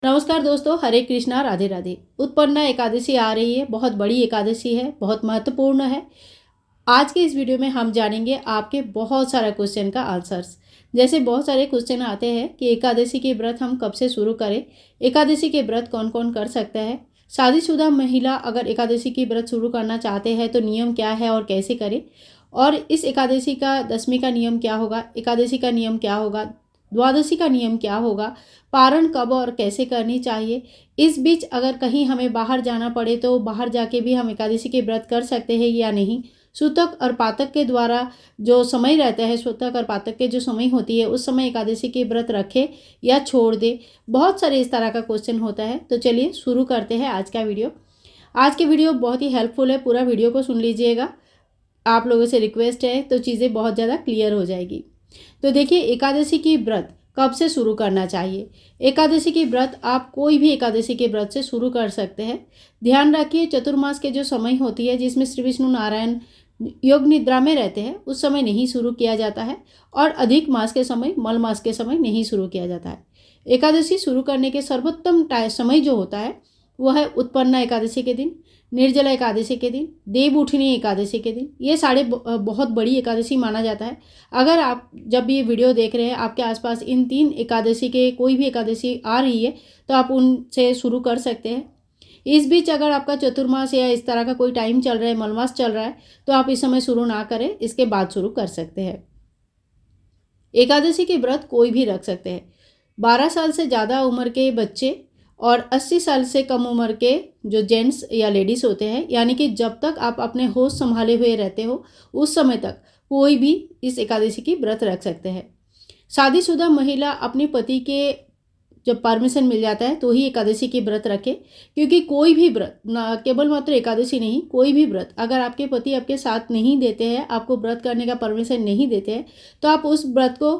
नमस्कार दोस्तों, हरे कृष्णा, राधे राधे। उत्पन्ना एकादशी आ रही है, बहुत बड़ी एकादशी है, बहुत महत्वपूर्ण है। आज के इस वीडियो में हम जानेंगे आपके बहुत सारा क्वेश्चन का आंसर्स। जैसे बहुत सारे क्वेश्चन आते हैं कि एकादशी के व्रत हम कब से शुरू करें, एकादशी के व्रत कौन कौन कर सकता है, शादीशुदा महिला अगर एकादशी की व्रत शुरू करना चाहते हैं तो नियम क्या है और कैसे करें, और इस एकादशी का दशमी का नियम क्या होगा, एकादशी का नियम क्या होगा, द्वादशी का नियम क्या होगा, पारण कब और कैसे करनी चाहिए। इस बीच अगर कहीं हमें बाहर जाना पड़े तो बाहर जाके भी हम एकादशी के व्रत कर सकते हैं या नहीं। सूतक और पातक के द्वारा जो समय रहता है, सूतक और पातक के जो समय होती है उस समय एकादशी के व्रत रखे या छोड़ दे। बहुत सारे इस तरह का क्वेश्चन होता है। तो चलिए शुरू करते हैं आज का वीडियो। आज की वीडियो बहुत ही हेल्पफुल है, पूरा वीडियो को सुन लीजिएगा। आप लोगों से रिक्वेस्ट है तो चीज़ें बहुत ज़्यादा क्लियर हो जाएगी। तो देखिए, एकादशी की व्रत कब से शुरू करना चाहिए। एकादशी की व्रत आप कोई भी एकादशी के व्रत से शुरू कर सकते हैं। ध्यान रखिए, चतुर्मास के जो समय होती है जिसमें श्री विष्णु नारायण योग निद्रा में रहते हैं उस समय नहीं शुरू किया जाता है, और अधिक मास के समय, मल मास के समय नहीं शुरू किया जाता है। एकादशी शुरू करने के सर्वोत्तम समय जो होता है वह है उत्पन्ना एकादशी के दिन, निर्जला एकादशी के दिन, देवउठनी एकादशी के दिन। ये सारे बहुत बड़ी एकादशी माना जाता है। अगर आप जब ये वीडियो देख रहे हैं आपके आसपास इन 3 एकादशी के कोई भी एकादशी आ रही है तो आप उनसे शुरू कर सकते हैं। इस बीच अगर आपका चतुर्मास या इस तरह का कोई टाइम चल रहा है, मलमास चल रहा है, तो आप इस समय शुरू ना करें, इसके बाद शुरू कर सकते हैं। एकादशी के व्रत कोई भी रख सकते हैं। 12 साल से ज़्यादा उम्र के बच्चे और 80 साल से कम उम्र के जो जेंट्स या लेडीज़ होते हैं, यानी कि जब तक आप अपने होश संभाले हुए रहते हो उस समय तक कोई भी इस एकादशी की व्रत रख सकते हैं। शादीशुदा महिला अपने पति के जब परमिशन मिल जाता है तो ही एकादशी की व्रत रखे, क्योंकि कोई भी व्रत, ना केवल मात्र एकादशी नहीं, कोई भी व्रत अगर आपके पति आपके साथ नहीं देते हैं, आपको व्रत करने का परमिशन नहीं देते हैं, तो आप उस व्रत को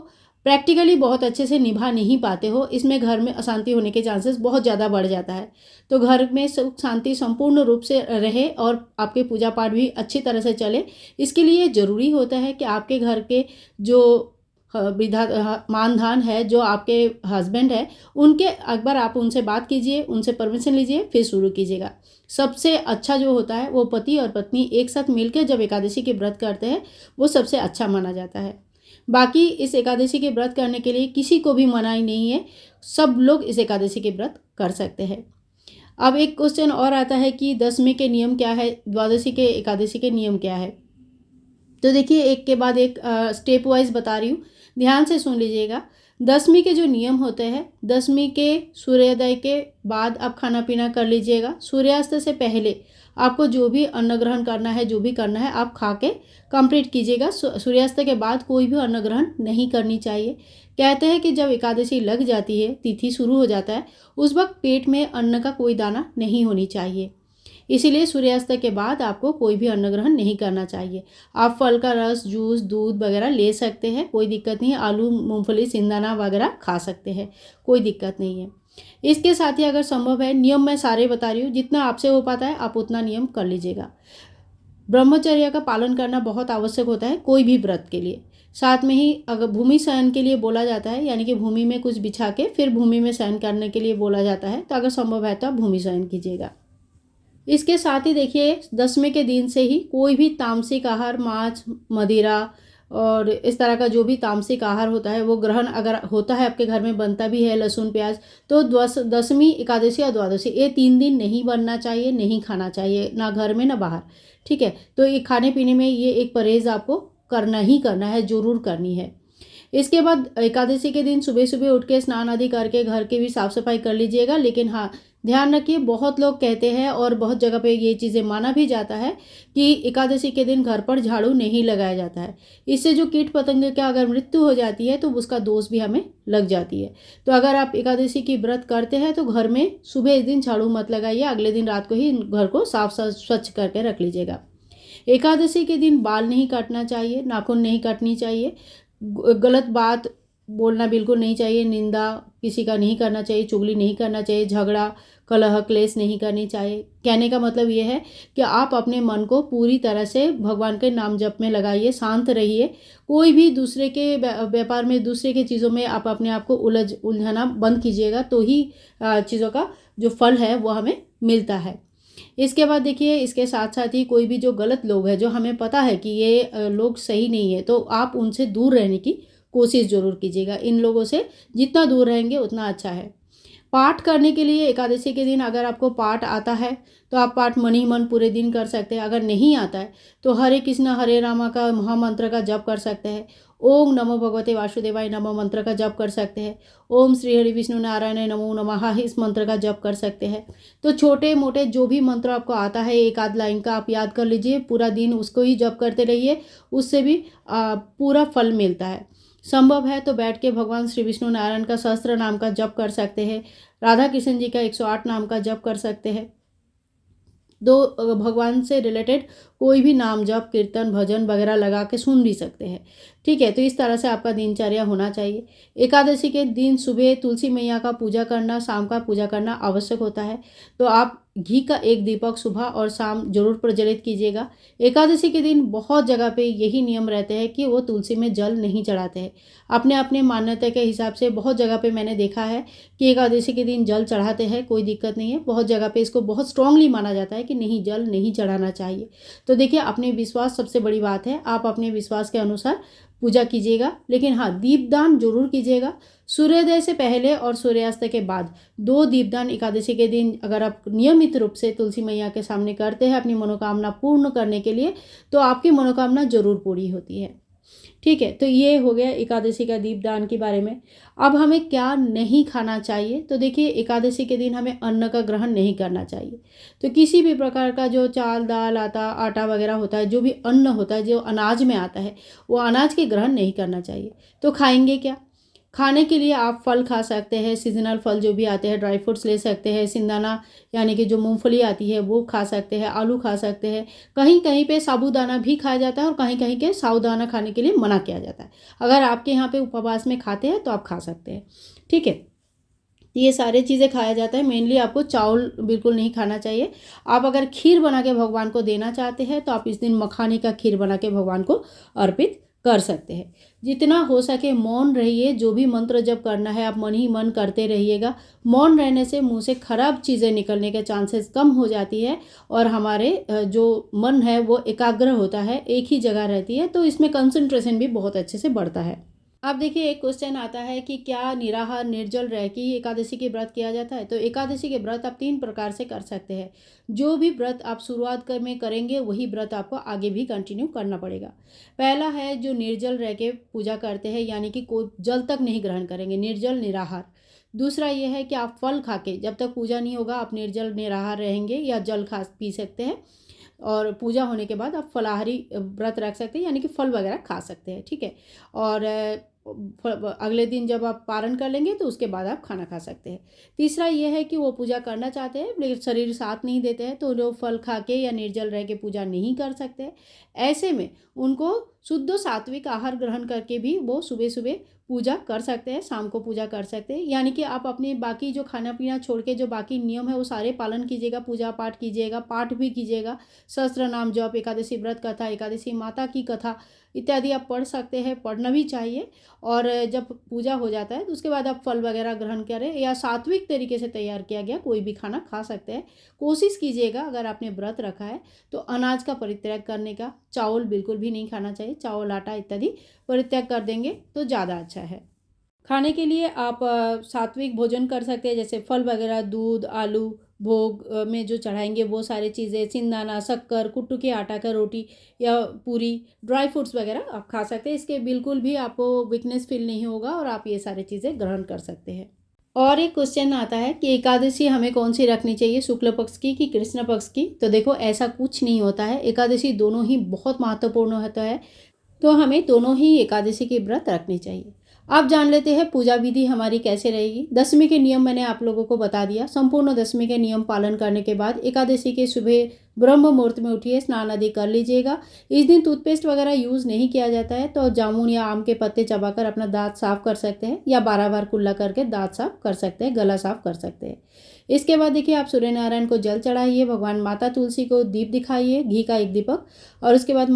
प्रैक्टिकली बहुत अच्छे से निभा नहीं पाते हो। इसमें घर में अशांति होने के चांसेस बहुत ज़्यादा बढ़ जाता है। तो घर में सुख शांति संपूर्ण रूप से रहे और आपके पूजा पाठ भी अच्छी तरह से चले, इसके लिए ज़रूरी होता है कि आपके घर के जो मानधान है, जो आपके हस्बैंड है, उनके एक बार आप उनसे बात कीजिए, उनसे परमिशन लीजिए, फिर शुरू कीजिएगा। सबसे अच्छा जो होता है वो पति और पत्नी एक साथ मिलकर जब एकादशी के व्रत करते हैं वो सबसे अच्छा माना जाता है। बाकी इस एकादशी के व्रत करने के लिए किसी को भी मनाही नहीं है, सब लोग इस एकादशी के व्रत कर सकते हैं। अब एक क्वेश्चन और आता है कि दशमी के नियम क्या है, द्वादशी के एकादशी के नियम क्या है। तो देखिए, एक के बाद एक स्टेप वाइज बता रही हूँ, ध्यान से सुन लीजिएगा। दशमी के जो नियम होते हैं, दशमी के सूर्योदय के बाद आप खाना पीना कर लीजिएगा। सूर्यास्त से पहले आपको जो भी अन्न ग्रहण करना है, जो भी करना है, आप खा के कंप्लीट कीजिएगा। सूर्यास्त के बाद कोई भी अन्न ग्रहण नहीं करनी चाहिए। कहते हैं कि जब एकादशी लग जाती है, तिथि शुरू हो जाता है, उस वक्त पेट में अन्न का कोई दाना नहीं होनी चाहिए। इसीलिए सूर्यास्त के बाद आपको कोई भी अन्न ग्रहण नहीं करना चाहिए। आप फल का रस, जूस, दूध वगैरह ले सकते हैं, कोई दिक्कत नहीं है। आलू, मूंगफली, सिंगदाना वगैरह खा सकते हैं, कोई दिक्कत नहीं है। इसके साथ ही अगर संभव है, नियम मैं सारे बता रही हूँ, जितना आपसे हो पाता है आप उतना नियम कर लीजिएगा। ब्रह्मचर्य का पालन करना बहुत आवश्यक होता है कोई भी व्रत के लिए। साथ में ही अगर भूमि शयन के लिए बोला जाता है, यानी कि भूमि में कुछ बिछा के फिर भूमि में शयन करने के लिए बोला जाता है, तो अगर संभव है तो आप भूमि शयन कीजिएगा। इसके साथ ही देखिए, दसवें के दिन से ही कोई भी तामसिक आहार, मांस, मदिरा और इस तरह का जो भी तामसिक आहार होता है वो ग्रहण अगर होता है, आपके घर में बनता भी है, लहसुन प्याज, तो दसवीं एकादशी और द्वादशी ये 3 दिन नहीं बनना चाहिए, नहीं खाना चाहिए, ना घर में ना बाहर। ठीक है, तो ये खाने पीने में ये एक परहेज़ आपको करना ही करना है, ज़रूर करनी है। इसके बाद एकादशी के दिन सुबह सुबह उठ के स्नान आदि करके घर की भी साफ़ सफाई कर लीजिएगा। लेकिन हाँ, ध्यान रखिए, बहुत लोग कहते हैं और बहुत जगह पे ये चीज़ें माना भी जाता है कि एकादशी के दिन घर पर झाड़ू नहीं लगाया जाता है। इससे जो कीट पतंग का अगर मृत्यु हो जाती है तो उसका दोष भी हमें लग जाती है। तो अगर आप एकादशी की व्रत करते हैं तो घर में सुबह इस दिन झाड़ू मत लगाइए, अगले दिन रात को ही घर को साफ स्वच्छ करके रख लीजिएगा। एकादशी के दिन बाल नहीं काटना चाहिए, नाखून नहीं काटनी चाहिए। गलत बात बोलना बिल्कुल नहीं चाहिए, निंदा किसी का नहीं करना चाहिए, चुगली नहीं करना चाहिए, झगड़ा कलह क्लेश नहीं करनी चाहिए। कहने का मतलब ये है कि आप अपने मन को पूरी तरह से भगवान के नाम जप में लगाइए, शांत रहिए। कोई भी दूसरे के व्यापार में, दूसरे के चीज़ों में आप अपने आप को उलझाना बंद कीजिएगा, तो ही चीज़ों का जो फल है वो हमें मिलता है। इसके बाद देखिए, इसके साथ साथ ही कोई भी जो गलत लोग हैं, जो हमें पता है कि ये लोग सही नहीं है, तो आप उनसे दूर रहने की कोशिश ज़रूर कीजिएगा। इन लोगों से जितना दूर रहेंगे उतना अच्छा है। पाठ करने के लिए एकादशी के दिन अगर आपको पाठ आता है तो आप पाठ मन ही मन पूरे दिन कर सकते हैं। अगर नहीं आता है तो हरे कृष्ण हरे रामा का महामंत्र का जप कर सकते हैं। ओम नमो भगवते वासुदेवाय नमः मंत्र का जप कर सकते हैं। ओम श्री हरि विष्णु नारायण नमो नमः इस मंत्र का जप कर सकते हैं। तो छोटे मोटे जो भी मंत्र आपको आता है, एक आध लाइन का आप याद कर लीजिए, पूरा दिन उसको ही जप करते रहिए, उससे भी पूरा फल मिलता है। संभव है तो बैठ के भगवान श्री विष्णु नारायण का सहस्त्र नाम का जप कर सकते हैं। राधा कृष्ण जी का 108 नाम का जप कर सकते हैं। भगवान से रिलेटेड कोई भी नाम जप कीर्तन भजन वगैरह लगा के सुन भी सकते हैं। ठीक है, तो इस तरह से आपका दिनचर्या होना चाहिए। एकादशी के दिन सुबह तुलसी मैया का पूजा करना, शाम का पूजा करना आवश्यक होता है। तो आप घी का एक दीपक सुबह और शाम जरूर प्रज्वलित कीजिएगा। एकादशी के दिन बहुत जगह पे यही नियम रहते हैं कि वो तुलसी में जल नहीं चढ़ाते हैं। अपने अपने मान्यता के हिसाब से बहुत जगह पे मैंने देखा है कि एकादशी के दिन जल चढ़ाते हैं, कोई दिक्कत नहीं है। बहुत जगह पे इसको बहुत स्ट्रांगली माना जाता है कि नहीं, जल नहीं चढ़ाना चाहिए। तो देखिए, अपने विश्वास सबसे बड़ी बात है। आप अपने विश्वास के अनुसार पूजा कीजिएगा, लेकिन हाँ, दीपदान जरूर कीजिएगा। सूर्योदय से पहले और सूर्यास्त के बाद 2 दीपदान एकादशी के दिन अगर आप नियमित रूप से तुलसी मैया के सामने करते हैं अपनी मनोकामना पूर्ण करने के लिए, तो आपकी मनोकामना जरूर पूरी होती है। ठीक है, तो ये हो गया एकादशी का दीपदान के बारे में। अब हमें क्या नहीं खाना चाहिए, तो देखिए, एकादशी के दिन हमें अन्न का ग्रहण नहीं करना चाहिए। तो किसी भी प्रकार का जो चाल दाल आटा वगैरह होता है, जो भी अन्न होता है जो अनाज में आता है, वो अनाज के ग्रहण नहीं करना चाहिए। तो खाएंगे क्या? खाने के लिए आप फल खा सकते हैं, सीजनल फल जो भी आते हैं, ड्राई फ्रूट्स ले सकते हैं, सिंदाना यानी कि जो मूंगफली आती है वो खा सकते हैं, आलू खा सकते हैं। कहीं कहीं पे साबूदाना भी खाया जाता है और कहीं कहीं के साबूदाना खाने के लिए मना किया जाता है। अगर आपके यहाँ पे उपवास में खाते हैं तो आप खा सकते हैं। ठीक है, ये सारी चीज़ें खाया जाता है। मेनली आपको चावल बिल्कुल नहीं खाना चाहिए। आप अगर खीर बना के भगवान को देना चाहते हैं तो आप इस दिन मखाने का खीर बना के भगवान को अर्पित कर सकते हैं। जितना हो सके मौन रहिए। जो भी मंत्र जप करना है आप मन ही मन करते रहिएगा। मौन रहने से मुंह से खराब चीज़ें निकलने के चांसेस कम हो जाती है और हमारे जो मन है वो एकाग्र होता है, एक ही जगह रहती है, तो इसमें कंसंट्रेशन भी बहुत अच्छे से बढ़ता है। अब देखिए, एक क्वेश्चन आता है कि क्या निराहार निर्जल रह के ही एकादशी के व्रत किया जाता है? तो एकादशी के व्रत आप 3 प्रकार से कर सकते हैं। जो भी व्रत आप शुरुआत में करेंगे वही व्रत आपको आगे भी कंटिन्यू करना पड़ेगा। पहला है जो निर्जल रह के पूजा करते हैं, यानी कि कोई जल तक नहीं ग्रहण करेंगे, निर्जल निराहार। दूसरा ये है कि आप फल खा के, जब तक पूजा नहीं होगा आप निर्जल निराहार रहेंगे या जल खा पी सकते हैं, और पूजा होने के बाद आप फलाहारी व्रत रख सकते हैं, यानी कि फल वगैरह खा सकते हैं। ठीक है, और अगले दिन जब आप पारण कर लेंगे तो उसके बाद आप खाना खा सकते हैं। तीसरा ये है कि वो पूजा करना चाहते हैं लेकिन शरीर साथ नहीं देते हैं, तो जो फल खा के या निर्जल रह के पूजा नहीं कर सकते, ऐसे में उनको शुद्ध सात्विक आहार ग्रहण करके भी वो सुबह सुबह पूजा कर सकते हैं, शाम को पूजा कर सकते हैं। यानी कि आप अपने बाकी जो खाना पीना छोड़ के जो बाकी नियम है वो सारे पालन कीजिएगा, पूजा पाठ कीजिएगा, पाठ भी कीजिएगा, सहस्त्र नाम जप, एकादशी व्रत कथा, एकादशी माता की कथा इत्यादि आप पढ़ सकते हैं, पढ़ना भी चाहिए। और जब पूजा हो जाता है तो उसके बाद आप फल वगैरह ग्रहण करें या सात्विक तरीके से तैयार किया गया कोई भी खाना खा सकते हैं। कोशिश कीजिएगा अगर आपने व्रत रखा है तो अनाज का परित्याग करने का। चावल बिल्कुल भी नहीं खाना चाहिए, चावल आटा इत्यादि परित्याग कर देंगे तो ज़्यादा अच्छा है। खाने के लिए आप सात्विक भोजन कर सकते हैं, जैसे फल वगैरह, दूध, आलू, भोग में जो चढ़ाएंगे वो सारी चीज़ें, सिंदाना, शक्कर, कुट्टू के आटा का रोटी या पूरी, ड्राई फ्रूट्स वगैरह आप खा सकते हैं। इसके बिल्कुल भी आपको वीकनेस फील नहीं होगा और आप ये सारी चीज़ें ग्रहण कर सकते हैं। और एक क्वेश्चन आता है कि एकादशी हमें कौन सी रखनी चाहिए, शुक्ल पक्ष की कि कृष्ण पक्ष की? तो देखो, ऐसा कुछ नहीं होता है। एकादशी दोनों ही बहुत महत्वपूर्ण होता है, तो हमें दोनों ही एकादशी के व्रत रखने चाहिए। अब जान लेते हैं पूजा विधि हमारी कैसे रहेगी। दशमी के नियम मैंने आप लोगों को बता दिया। संपूर्ण दशमी के नियम पालन करने के बाद एकादशी के सुबह ब्रह्म मुहूर्त में उठिए, स्नान आदि कर लीजिएगा। इस दिन टूथपेस्ट वगैरह यूज़ नहीं किया जाता है, तो जामुन या आम के पत्ते चबाकर अपना दांत साफ कर सकते हैं या 12 बार कुल्ला करके दांत साफ कर सकते हैं, गला साफ कर सकते हैं। इसके बाद देखिए आप सूर्य नारायण को जल चढ़ाइए, भगवान माता तुलसी को दीप दिखाइए, घी का एक दीपक, और उसके बाद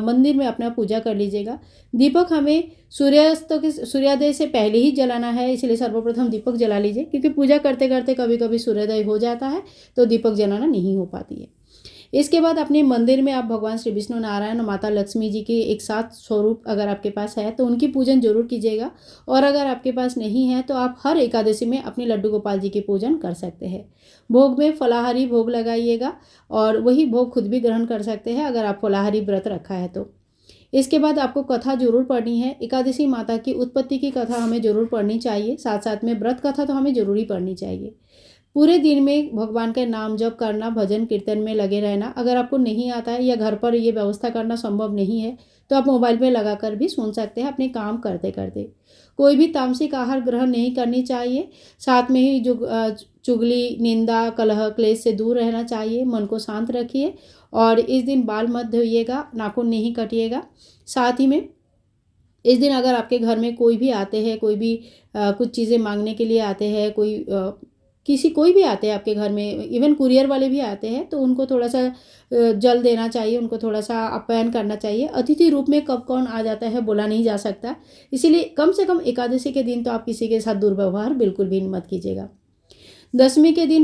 मंदिर में अपना पूजा कर लीजिएगा। दीपक हमें सूर्योदय से पहले ही जलाना है, इसलिए सर्वप्रथम दीपक जला लीजिए, क्योंकि पूजा करते करते कभी कभी सूर्योदय हो जाता है तो दीपक जलाना नहीं हो पाती है। इसके बाद अपने मंदिर में आप भगवान श्री विष्णु नारायण और माता लक्ष्मी जी के एक साथ स्वरूप अगर आपके पास है तो उनकी पूजन जरूर कीजिएगा, और अगर आपके पास नहीं है तो आप हर एकादशी में अपने लड्डू गोपाल जी की पूजन कर सकते हैं। भोग में फलाहारी भोग लगाइएगा, और वही भोग खुद भी ग्रहण कर सकते हैं अगर आप फलाहारी व्रत रखा है तो। इसके बाद आपको कथा जरूर पढ़नी है, एकादशी माता की उत्पत्ति की कथा हमें जरूर पढ़नी चाहिए, साथ साथ में व्रत कथा तो हमें जरूरी पढ़नी चाहिए। पूरे दिन में भगवान का नाम जप करना, भजन कीर्तन में लगे रहना। अगर आपको नहीं आता है या घर पर ये व्यवस्था करना संभव नहीं है तो आप मोबाइल में लगाकर भी सुन सकते हैं अपने काम करते करते। कोई भी तामसिक आहार ग्रहण नहीं करनी चाहिए, साथ में ही चुगली, निंदा, कलह, क्लेश से दूर रहना चाहिए। मन को शांत रखिए, और इस दिन बाल मत धोइएगा, नाखून नहीं कटिएगा। साथ ही में इस दिन अगर आपके घर में कोई भी आते हैं, कोई भी कुछ चीज़ें मांगने के लिए आते हैं, कोई भी आते हैं आपके घर में, इवन कुरियर वाले भी आते हैं, तो उनको थोड़ा सा जल देना चाहिए, उनको थोड़ा सा आप्यायन करना चाहिए। अतिथि रूप में कब कौन आ जाता है बोला नहीं जा सकता, इसीलिए कम से कम एकादशी के दिन तो आप किसी के साथ दुर्व्यवहार बिल्कुल भी मत कीजिएगा। दशमी के दिन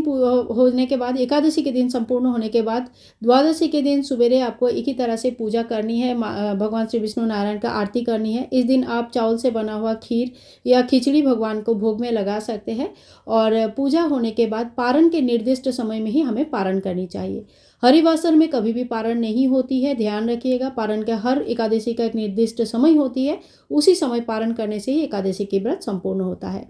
होने के बाद, एकादशी के दिन संपूर्ण होने के बाद, द्वादशी के दिन सवेरे आपको एक ही तरह से पूजा करनी है, भगवान श्री विष्णु नारायण का आरती करनी है। इस दिन आप चावल से बना हुआ खीर या खिचड़ी भगवान को भोग में लगा सकते हैं, और पूजा होने के बाद पारण के निर्दिष्ट समय में ही हमें पारण करनी चाहिए। हरिवासर में कभी भी पारण नहीं होती है, ध्यान रखिएगा। पारण का हर एकादशी का एक निर्दिष्ट समय होती है, उसी समय पारण करने से ही एकादशी की व्रत संपूर्ण होता है।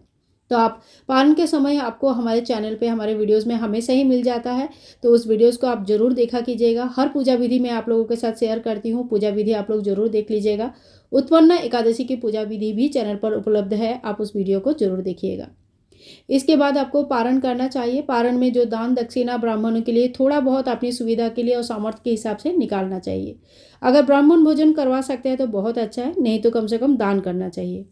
तो आप पारण के समय आपको हमारे चैनल पे हमारे वीडियोस में हमेशा ही मिल जाता है, तो उस वीडियोस को आप जरूर देखा कीजिएगा। हर पूजा विधि मैं आप लोगों के साथ शेयर करती हूँ, पूजा विधि आप लोग जरूर देख लीजिएगा। उत्पन्न एकादशी की पूजा विधि भी चैनल पर उपलब्ध है, आप उस वीडियो को जरूर देखिएगा। इसके बाद आपको पारण करना चाहिए। पारण में जो दान दक्षिणा ब्राह्मणों के लिए थोड़ा बहुत अपनी सुविधा के लिए और सामर्थ्य के हिसाब से निकालना चाहिए। अगर ब्राह्मण भोजन करवा सकते हैं तो बहुत अच्छा है, नहीं तो कम से कम दान करना चाहिए।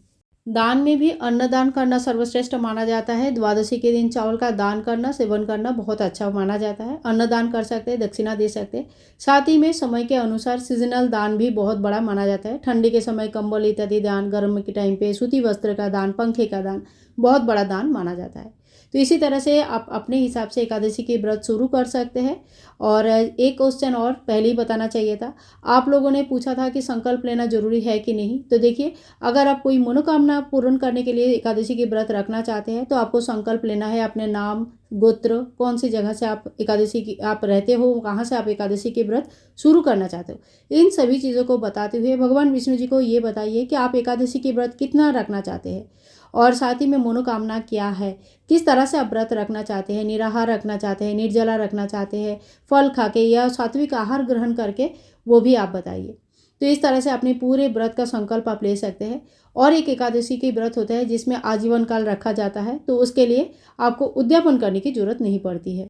दान में भी अन्नदान करना सर्वश्रेष्ठ माना जाता है। द्वादशी के दिन चावल का दान करना, सेवन करना बहुत अच्छा माना जाता है। अन्नदान कर सकते हैं, दक्षिणा दे सकते हैं। साथ ही में समय के अनुसार सीजनल दान भी बहुत बड़ा माना जाता है। ठंडी के समय कंबल इत्यादि दान, गर्म के टाइम पे सूती वस्त्र का दान, पंखे का दान बहुत बड़ा दान माना जाता है। तो इसी तरह से आप अपने हिसाब से एकादशी के व्रत शुरू कर सकते हैं। और एक क्वेश्चन और पहले ही बताना चाहिए था, आप लोगों ने पूछा था कि संकल्प लेना जरूरी है कि नहीं। तो देखिए, अगर आप कोई मनोकामना पूर्ण करने के लिए एकादशी के व्रत रखना चाहते हैं तो आपको संकल्प लेना है अपने नाम, गोत्र, कौन सी जगह से आप एकादशी की आप रहते हो, कहाँ से आप एकादशी के व्रत शुरू करना चाहते हो, इन सभी चीज़ों को बताते हुए भगवान विष्णु जी को ये बताइए कि आप एकादशी के व्रत कितना रखना चाहते हैं, और साथ ही में मनोकामना क्या है, किस तरह से आप व्रत रखना चाहते हैं, निराहार रखना चाहते हैं, निर्जला रखना चाहते हैं, फल खा के या सात्विक आहार ग्रहण करके, वो भी आप बताइए। तो इस तरह से अपने पूरे व्रत का संकल्प आप ले सकते हैं। और एक एकादशी की व्रत होता है जिसमें आजीवन काल रखा जाता है, तो उसके लिए आपको उद्यापन करने की जरूरत नहीं पड़ती है।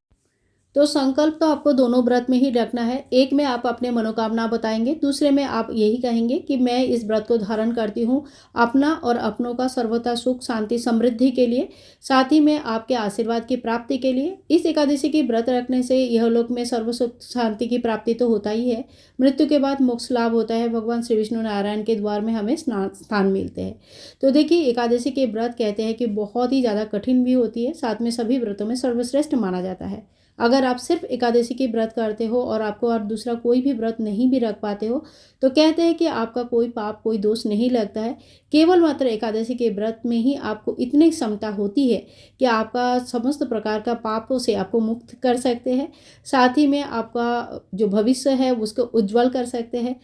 तो संकल्प तो आपको दोनों व्रत में ही रखना है। एक में आप अपने मनोकामना बताएंगे, दूसरे में आप यही कहेंगे कि मैं इस व्रत को धारण करती हूँ अपना और अपनों का सर्वथा सुख, शांति, समृद्धि के लिए, साथ ही में आपके आशीर्वाद की प्राप्ति के लिए। इस एकादशी की व्रत रखने से यह लोक में सर्व सुख शांति की प्राप्ति तो होता ही है, मृत्यु के बाद मोक्ष लाभ होता है। भगवान श्री विष्णु नारायण के द्वार में हमें स्थान मिलते हैं। तो देखिए, एकादशी के व्रत कहते हैं कि बहुत ही ज़्यादा कठिन भी होती है, साथ में सभी व्रतों में सर्वश्रेष्ठ माना जाता है। अगर आप सिर्फ एकादशी की व्रत करते हो और आपको और दूसरा कोई भी व्रत नहीं भी रख पाते हो, तो कहते हैं कि आपका कोई पाप, कोई दोष नहीं लगता है। केवल मात्र एकादशी के व्रत में ही आपको इतनी क्षमता होती है कि आपका समस्त प्रकार का पापों से आपको मुक्त कर सकते हैं, साथ ही में आपका जो भविष्य है उसको उज्जवल कर सकते हैं।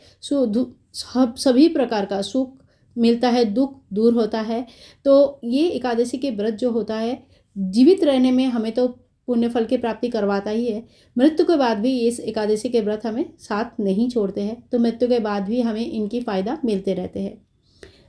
सभी प्रकार का सुख मिलता है, दुख दूर होता है। तो ये एकादशी के व्रत जो होता है, जीवित रहने में हमें तो पुण्य फल की प्राप्ति करवाता ही है, मृत्यु के बाद भी इस एकादशी के व्रत हमें साथ नहीं छोड़ते हैं, तो मृत्यु के बाद भी हमें इनकी फ़ायदा मिलते रहते हैं।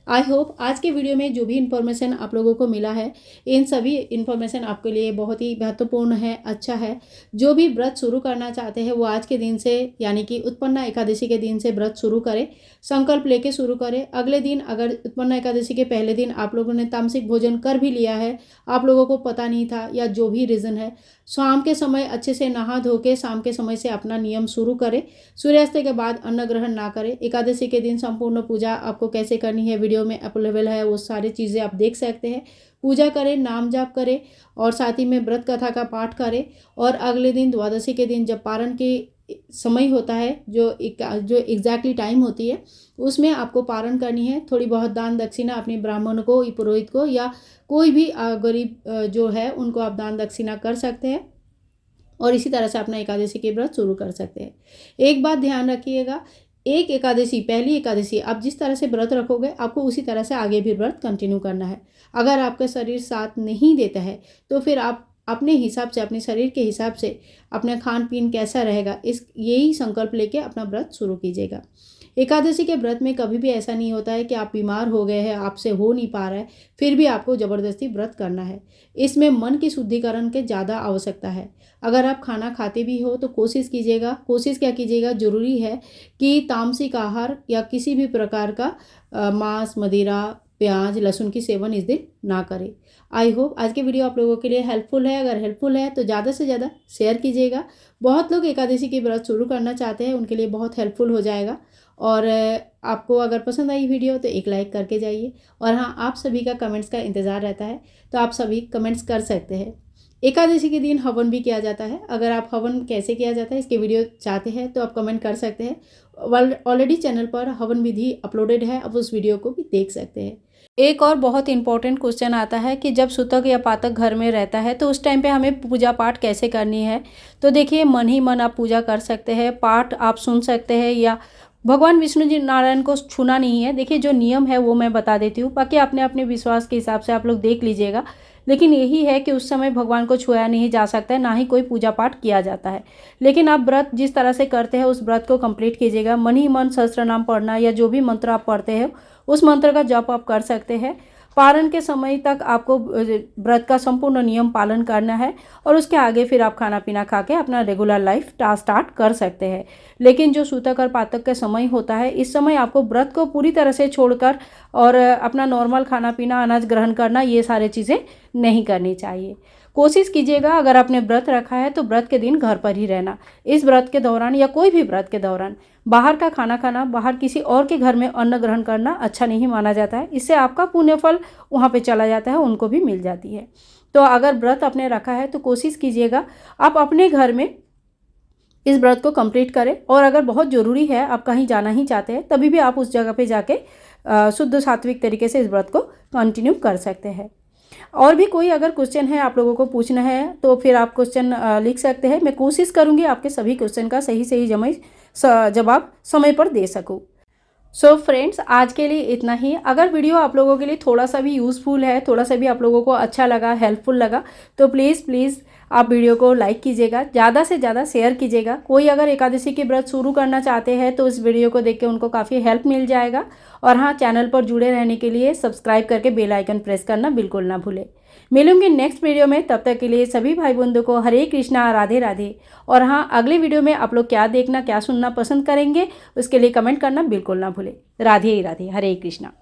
आई होप आज के वीडियो में जो भी इन्फॉर्मेशन आप लोगों को मिला है, इन सभी इन्फॉर्मेशन आपके लिए बहुत ही महत्वपूर्ण है, अच्छा है। जो भी व्रत शुरू करना चाहते हैं वो आज के दिन से यानी कि उत्पन्ना एकादशी के दिन से व्रत शुरू करें, संकल्प लेके शुरू करें। अगले दिन अगर उत्पन्ना एकादशी के पहले दिन आप लोगों ने तामसिक भोजन कर भी लिया है, आप लोगों को पता नहीं था या जो भी रीज़न है, शाम के समय अच्छे से नहा धो के शाम के समय से अपना नियम शुरू करें। सूर्यास्त के बाद अन्न ग्रहण ना करें। एकादशी के दिन संपूर्ण पूजा आपको कैसे करनी है वीडियो में अवेलेबल है, वो सारी चीज़ें आप देख सकते हैं। पूजा करें, नाम जाप करें और साथ ही में व्रत कथा का पाठ करें। और अगले दिन द्वादशी के दिन जब पारण के समय होता है, जो एग्जैक्टली टाइम होती है, उसमें आपको पारण करनी है। थोड़ी बहुत दान दक्षिणा अपने ब्राह्मण को, पुरोहित को या कोई भी गरीब जो है उनको आप दान दक्षिणा कर सकते हैं और इसी तरह से अपना एकादशी के व्रत शुरू कर सकते हैं। एक बात ध्यान रखिएगा, एक एकादशी, पहली एकादशी आप जिस तरह से व्रत रखोगे आपको उसी तरह से आगे भी व्रत कंटिन्यू करना है। अगर आपका शरीर साथ नहीं देता है तो फिर आप अपने हिसाब से, अपने शरीर के हिसाब से अपना खान पीन कैसा रहेगा, यही संकल्प लेके अपना व्रत शुरू कीजिएगा। एकादशी के व्रत में कभी भी ऐसा नहीं होता है कि आप बीमार हो गए हैं, आपसे हो नहीं पा रहा है, फिर भी आपको ज़बरदस्ती व्रत करना है। इसमें मन की शुद्धिकरण के ज़्यादा आवश्यकता है। अगर आप खाना खाते भी हो तो कोशिश क्या कीजिएगा, ज़रूरी है कि तामसिक आहार या किसी भी प्रकार का मांस, मदिरा, प्याज, लहसुन की सेवन इस दिन ना करें। आई होप आज की वीडियो आप लोगों के लिए हेल्पफुल है। अगर हेल्पफुल है तो ज़्यादा से ज़्यादा शेयर कीजिएगा। बहुत लोग एकादशी की व्रत शुरू करना चाहते हैं, उनके लिए बहुत हेल्पफुल हो जाएगा। और आपको अगर पसंद आई वीडियो तो एक लाइक करके जाइए। और हाँ, आप सभी का कमेंट्स का इंतज़ार रहता है, तो आप सभी कमेंट्स कर सकते हैं। एकादशी के दिन हवन भी किया जाता है। अगर आप हवन कैसे किया जाता है इसके वीडियो चाहते हैं तो आप कमेंट कर सकते हैं। ऑलरेडी चैनल पर हवन विधि अपलोडेड है, आप उस वीडियो को भी देख सकते हैं। एक और बहुत इंपॉर्टेंट क्वेश्चन आता है कि जब सूतक या पातक घर में रहता है तो उस टाइम पे हमें पूजा पाठ कैसे करनी है। तो देखिए, मन ही मन आप पूजा कर सकते हैं, पाठ आप सुन सकते हैं या भगवान विष्णु जी नारायण को छूना नहीं है। देखिए, जो नियम है वो मैं बता देती हूँ, बाकी अपने अपने विश्वास के हिसाब से आप लोग देख लीजिएगा। लेकिन यही है कि उस समय भगवान को छुआ नहीं जा सकता है, ना ही कोई पूजा पाठ किया जाता है। लेकिन आप व्रत जिस तरह से करते हैं उस व्रत को कंप्लीट कीजिएगा। मन ही मन सहस्त्र नाम पढ़ना या जो भी मंत्र आप पढ़ते हैं उस मंत्र का जप आप कर सकते हैं। पारण के समय तक आपको व्रत का संपूर्ण नियम पालन करना है और उसके आगे फिर आप खाना पीना खा के अपना रेगुलर लाइफ स्टार्ट कर सकते हैं। लेकिन जो सूतक और पातक का समय होता है, इस समय आपको व्रत को पूरी तरह से छोड़कर और अपना नॉर्मल खाना पीना, अनाज ग्रहण करना, ये सारी चीज़ें नहीं करनी चाहिए। कोशिश कीजिएगा अगर आपने व्रत रखा है तो व्रत के दिन घर पर ही रहना। इस व्रत के दौरान या कोई भी व्रत के दौरान बाहर का खाना खाना, बाहर किसी और के घर में अन्न ग्रहण करना अच्छा नहीं माना जाता है। इससे आपका पुण्य फल वहाँ पे चला जाता है, उनको भी मिल जाती है। तो अगर व्रत आपने रखा है तो कोशिश कीजिएगा आप अपने घर में इस व्रत को कंप्लीट करें। और अगर बहुत ज़रूरी है, आप कहीं जाना ही चाहते हैं, तभी भी आप उस जगह पे जाके शुद्ध सात्विक तरीके से इस व्रत को कंटिन्यू कर सकते हैं। और भी कोई अगर क्वेश्चन है आप लोगों को पूछना है तो फिर आप क्वेश्चन लिख सकते हैं। मैं कोशिश करूँगी आपके सभी क्वेश्चन का सही जवाब समय पर दे सकूँ। सो फ्रेंड्स, आज के लिए इतना ही। अगर वीडियो आप लोगों के लिए थोड़ा सा भी यूज़फुल है, थोड़ा सा भी आप लोगों को अच्छा लगा, हेल्पफुल लगा, तो प्लीज़ आप वीडियो को लाइक कीजिएगा, ज़्यादा से ज़्यादा शेयर कीजिएगा। कोई अगर एकादशी के व्रत शुरू करना चाहते हैं तो इस वीडियो को देख के उनको काफ़ी हेल्प मिल जाएगा। और हाँ, चैनल पर जुड़े रहने के लिए सब्सक्राइब करके बेल आइकन प्रेस करना बिल्कुल ना भूलें। मिलूंगी नेक्स्ट वीडियो में, तब तक के लिए सभी भाई बंधु को हरे कृष्णा, राधे राधे। और हाँ, अगले वीडियो में आप लोग क्या देखना, क्या सुनना पसंद करेंगे, उसके लिए कमेंट करना बिल्कुल ना भूलें। राधे राधे, हरे कृष्णा।